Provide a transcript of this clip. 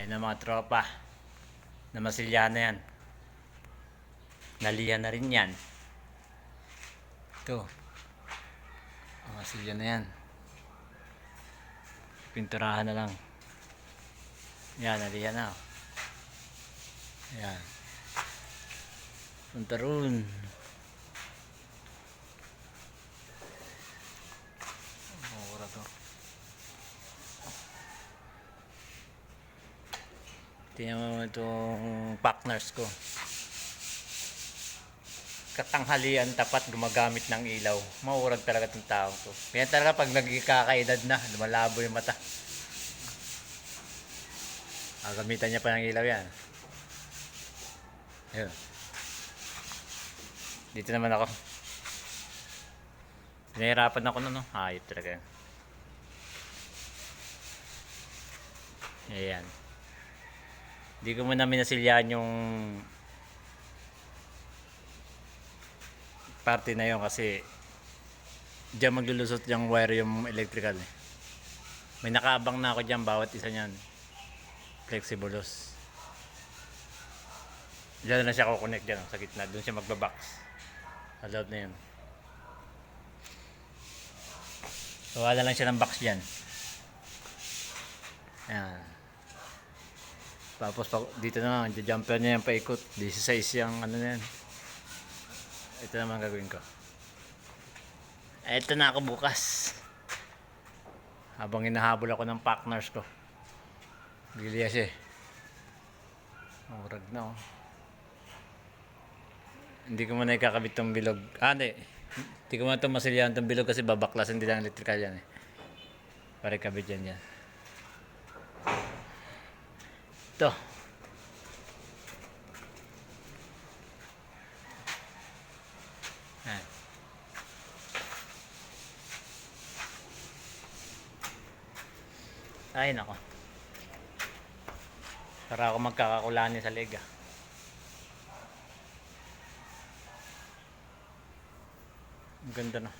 Ayun na mga tropa. Namasilya na yan. Nalihan na rin yan. Ito. Namasilya na yan. Pinturahan na lang. Yan, nalihan na. Yan. Punta roon. Mura to. Tingnan mo itong partners ko. Katanghalian tapat gumagamit ng ilaw. Maurag talaga itong tao to. Yan talaga pag nagkakaedad na, lumalabo yung mata. Gamitan niya pa ng ilaw yan. Ayun. Dito naman ako. Pinahirapan ako no. Hayop talaga. Ayan. Hindi ko muna minasilyahan yung parte na yun kasi diyan maglulusot yung wire yung electrical eh. May nakaabang na ako dyan bawat isa nyan. Flexible loss. Diyan na siya kukonect dyan sa gitna. Doon siya magbabox. Sa loob na yun. So wala lang siya ng box dyan. Ayan. Tapos dito na, jumper niya yung paikot. 16 yung ano na yan. Ito naman gagawin ko. Ito na ako bukas. Habang hinahabol ako ng partners ko. Giliya siya eh. Murag na oh. Hindi ko muna ikakabit tong bilog. Hindi ko muna itong masilyahan tong bilog kasi babaklasan din ang electrical yan eh. Para ikabit yan yan. Ito. Ayan. Ay nako. Para ako magkakakulani sa leg ah. Ang ganda na.